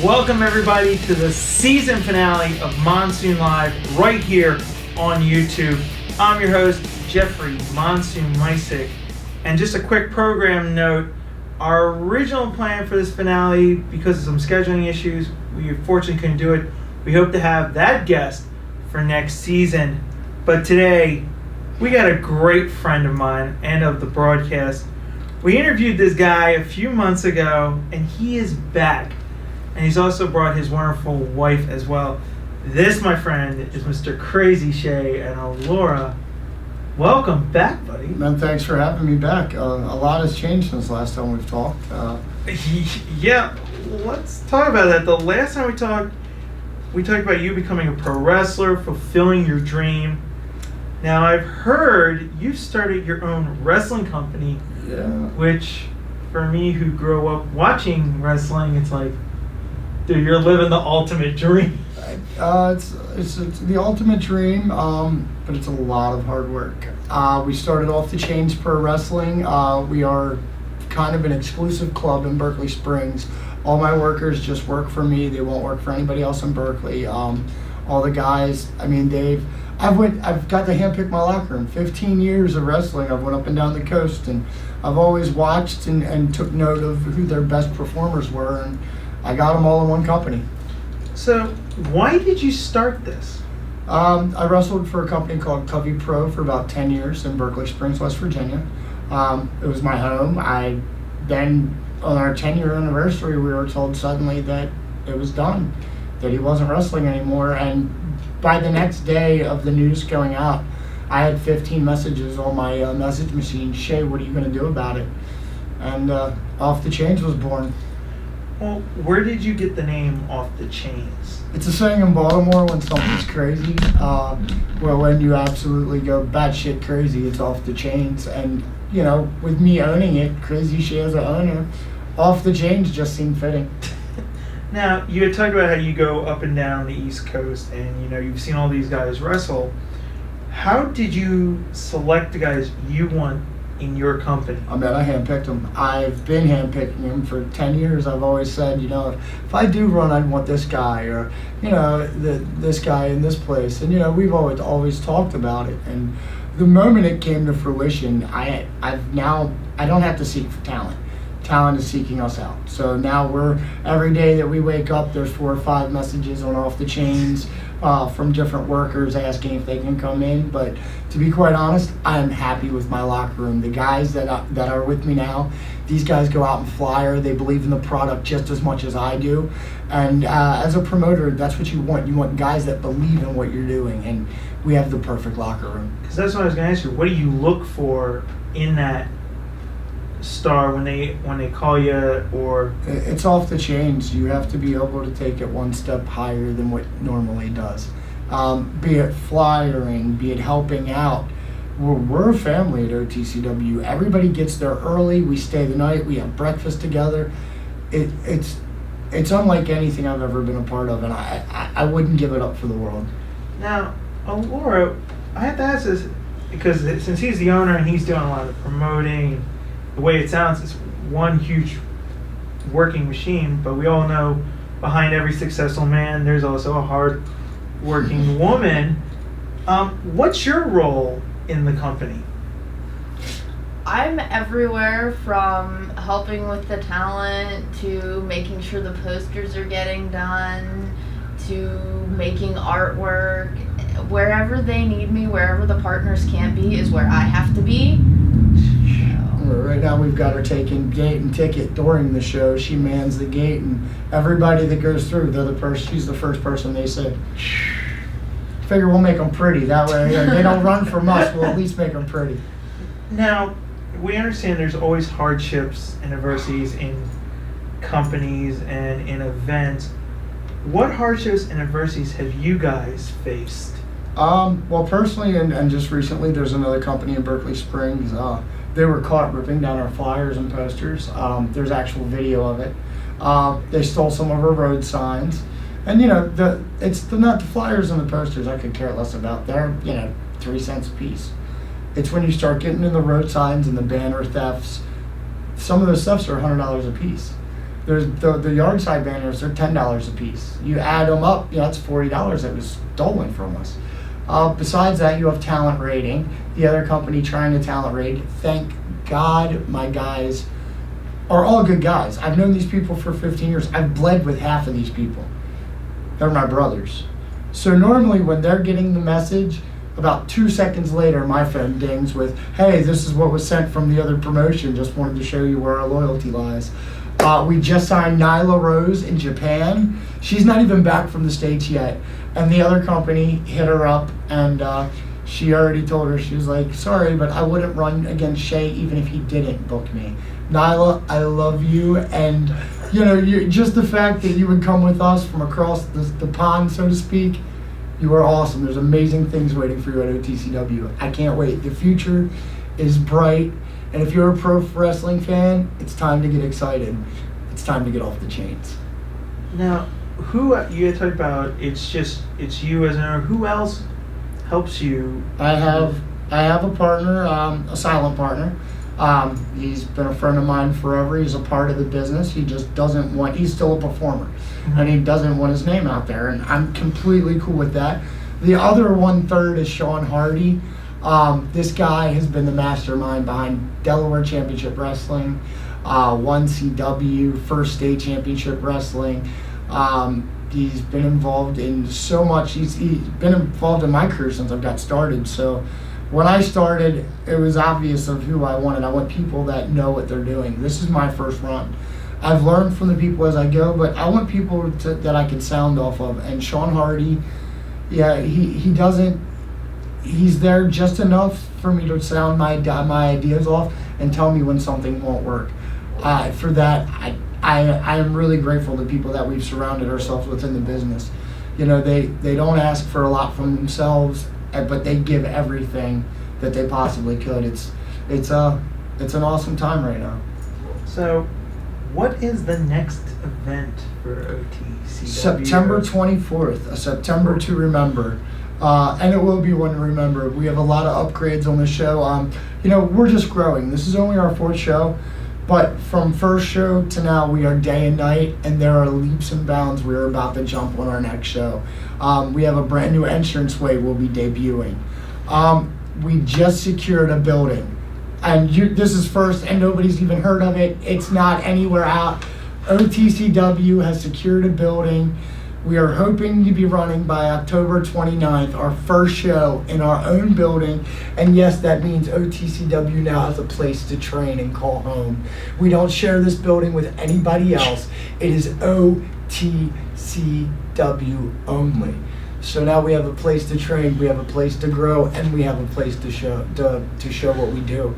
Welcome everybody to the season finale of Monsoon Live right here on YouTube. I'm your host, Jeffrey Monsoon Mysick. And just a quick program note, our original plan for this finale, because of some scheduling issues, we unfortunately couldn't do it. We hope to have that guest for next season. But today, we got a great friend of mine and of the broadcast. We interviewed this guy a few months ago, and he is back. And he's also brought his wonderful wife as well. This, my friend, is Mr. Crazy Shea and Alora. Welcome back, buddy. Man, thanks for having me back. A lot has changed since last time we've talked. Yeah, let's talk about that. The last time we talked about you becoming a pro wrestler, fulfilling your dream. Now, I've heard you started your own wrestling company, which, for me who grew up watching wrestling, it's like, dude, you're living the ultimate dream. It's the ultimate dream, but it's a lot of hard work. We started Off the Chains Pro Wrestling. We are kind of an exclusive club in Berkeley Springs. All my workers just work for me. They won't work for anybody else in Berkeley. All the guys, I mean, I've got to handpick my locker room. 15 years of wrestling. I've went up and down the coast, and I've always watched and took note of who their best performers were, and I got them all in one company. So, why did you start this? I wrestled for a company called Covey Pro for about 10 years in Berkeley Springs, West Virginia. It was my home. Then, on our 10-year anniversary, we were told suddenly that it was done, that he wasn't wrestling anymore. And by the next day of the news going out, I had 15 messages on my message machine. Shea, what are you going to do about it? And Off the Chains was born. Well, where did you get the name Off the Chains? It's a saying in Baltimore when something's crazy. Well, when you absolutely go batshit crazy, it's off the chains. And, you know, with me owning it, Crazy Shea as an owner, Off the Chains just seemed fitting. Now, you had talked about how you go up and down the East Coast and, you know, you've seen all these guys wrestle. How did you select the guys you want in your company? I mean, I handpicked them. I've been handpicking them for 10 years. I've always said, you know, if I do run, I'd want this guy, or, you know, this guy in this place. And, you know, we've always talked about it. And the moment it came to fruition, I don't have to seek for talent. Talent is seeking us out. So now every day that we wake up, there's 4 or 5 messages on Off the Chains from different workers asking if they can come in. But to be quite honest, I am happy with my locker room. The guys that are with me now, these guys go out and flyer. They believe in the product just as much as I do. And as a promoter, that's what you want. You want guys that believe in what you're doing. And we have the perfect locker room. Because that's what I was going to ask you. What do you look for in that star when they call you? Or it's Off the Chains. You have to be able to take it one step higher than what normally does, be it flyering, be it helping out. We're a family at OTCW. Everybody gets there early. We stay the night. We have breakfast together. It's unlike anything I've ever been a part of, and I wouldn't give it up for the world. Now, Laura, I have to ask this because since he's the owner and he's doing a lot of promoting, the way it sounds, it's one huge working machine, but we all know behind every successful man, there's also a hard-working woman. What's your role in the company? I'm everywhere, from helping with the talent to making sure the posters are getting done to making artwork. Wherever they need me, wherever the partners can't be, is where I have to be. Right now we've got her taking gate and ticket during the show. She mans the gate, and everybody that goes through, she's the first person they say. Figure we'll make them pretty. That way they don't run from us. We'll at least make them pretty. Now, we understand there's always hardships and adversities in companies and in events. What hardships and adversities have you guys faced? Well, personally, and just recently, there's another company in Berkeley Springs. They were caught ripping down our flyers and posters. There's actual video of it. They stole some of our road signs. And, you know, it's not the flyers and the posters I could care less about. They're, 3 cents a piece. It's when you start getting in the road signs and the banner thefts. Some of those thefts are $100 a piece. There's the yard side banners, they're $10 a piece. You add them up, that's $40 that was stolen from us. Besides that, you have talent rating. The other company trying to talent rate. Thank God my guys are all good guys. I've known these people for 15 years. I've bled with half of these people. They're my brothers. So normally when they're getting the message, about 2 seconds later, my phone dings with, hey, this is what was sent from the other promotion. Just wanted to show you where our loyalty lies. We just signed Nyla Rose in Japan. She's not even back from the States yet. And the other company hit her up, and she already told her, she was like, sorry, but I wouldn't run against Shea even if he didn't book me. Nyla, I love you. And, just the fact that you would come with us from across the pond, so to speak, you are awesome. There's amazing things waiting for you at OTCW. I can't wait. The future is bright. And if you're a pro wrestling fan, it's time to get excited. It's time to get off the chains. Now, who you talked about? It's you as an owner. Who else helps you? I have a partner, a silent partner. He's been a friend of mine forever. He's a part of the business. He just doesn't want. He's still a performer, and he doesn't want his name out there. And I'm completely cool with that. The other 1/3 is Sean Hardy. This guy has been the mastermind behind Delaware Championship Wrestling, 1CW, First State Championship Wrestling. He's been involved in so much. He's been involved in my career since I've got started. So when I started, it was obvious of who I wanted. I want people that know what they're doing. This is my first run. I've learned from the people as I go, but I want people that I can sound off of. And Sean Hardy, yeah, he doesn't. He's there just enough for me to sound my ideas off and tell me when something won't work. For that, I am really grateful to people that we've surrounded ourselves with in the business. They don't ask for a lot from themselves, but they give everything that they possibly could. It's an awesome time right now. So, what is the next event for OTCW? September 24th, a September to remember. And it will be one to remember. We have a lot of upgrades on the show. We're just growing. This is only our 4th show, but from first show to now, we are day and night, and there are leaps and bounds. We're about to jump on our next show. We have a brand new entranceway we'll be debuting. We just secured a building, and this is first, and nobody's even heard of it. It's not anywhere out. OTCW has secured a building. We are hoping to be running by October 29th, our first show in our own building. And yes, that means OTCW now has a place to train and call home. We don't share this building with anybody else. It is OTCW only. So now we have a place to train, we have a place to grow, and we have a place to show what we do.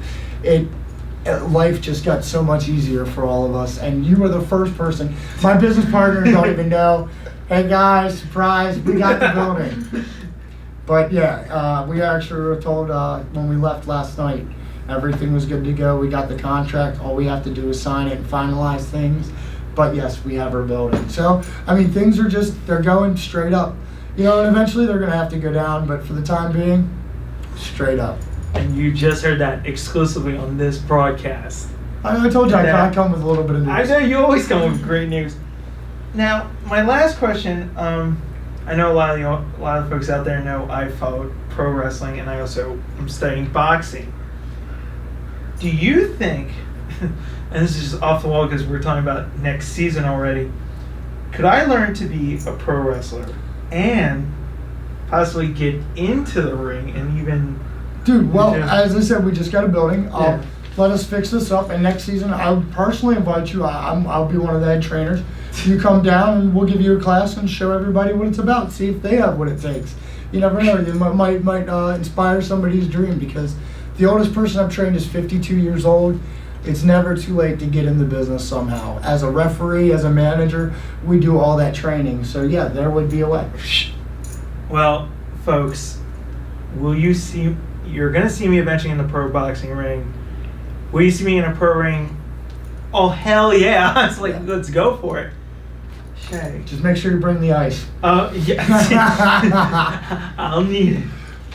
Life just got so much easier for all of us, and you were the first person. My business partners don't even know. Hey guys, surprise, we got the building. But yeah, we actually were told when we left last night, everything was good to go. We got the contract. All we have to do is sign it and finalize things. But yes, we have our building. So, things are they're going straight up. And eventually they're going to have to go down, but for the time being, straight up. And you just heard that exclusively on this broadcast. I told you I come with a little bit of news. I know you always come with great news. Now, my last question, I know a lot of folks out there know I follow pro wrestling, and I also am studying boxing. Do you think, and this is just off the wall because we're talking about next season already, could I learn to be a pro wrestler and possibly get into the ring and even... Dude, well, as I said, we just got a building. Let us fix this up, and next season, I'll personally invite you. I'll be one of the head trainers. You come down, and we'll give you a class and show everybody what it's about. See if they have what it takes. You never know. You might inspire somebody's dream, because the oldest person I've trained is 52 years old. It's never too late to get in the business somehow. As a referee, as a manager, we do all that training. So yeah, there would be a way. Well, folks, you're going to see me eventually in the pro boxing ring. Will you see me in a pro ring? Oh, hell yeah. It's like, let's go for it. Shea. Just make sure you bring the ice. Yeah. I'll need it.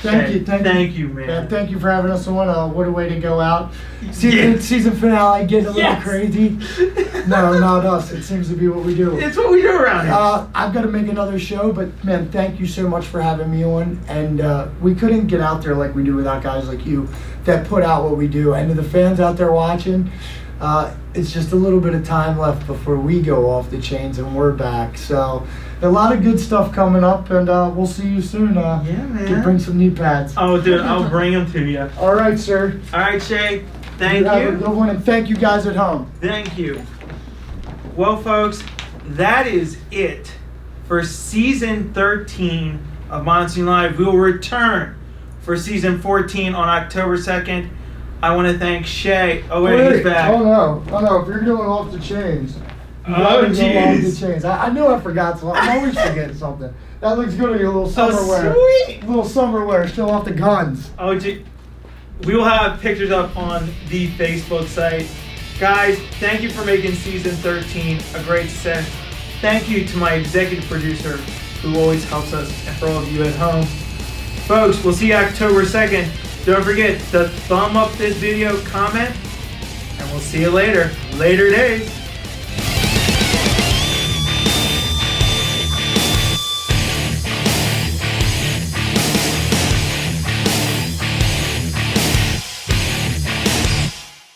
Thank you. Thank you, man. Yeah, thank you for having us on. What a way to go out. Season finale, getting a little crazy. No, not us. It seems to be what we do. It's what we do around here. I've got to make another show, but man, thank you so much for having me on. And we couldn't get out there like we do without guys like you that put out what we do. And to the fans out there watching, it's just a little bit of time left before we go off the chains and we're back. So a lot of good stuff coming up, and we'll see you soon. Yeah, man. Can bring some knee pads. Oh, dude, I'll bring them to you. All right, sir. All right, Shay. Thank Have you. a good one, and thank you guys at home. Thank you. Well, folks, that is it for season 13 of Monsoon Live. We will return for season 14 on October 2nd. I want to thank Shay. Oh, wait, he's back. Oh no! If you're going off the chains, you Oh, gotta go off the jeez. chains. I knew I forgot something. I'm always forgetting something. That looks good on your little summer Oh, wear. sweet. Little summer wear. Show off the guns. Oh, gee. We will have pictures up on the Facebook site. Guys, thank you for making season 13 a great success. Thank you to my executive producer who always helps us, and for all of you at home. Folks, we'll see you October 2nd. Don't forget to thumb up this video, comment, and we'll see you later. Later days.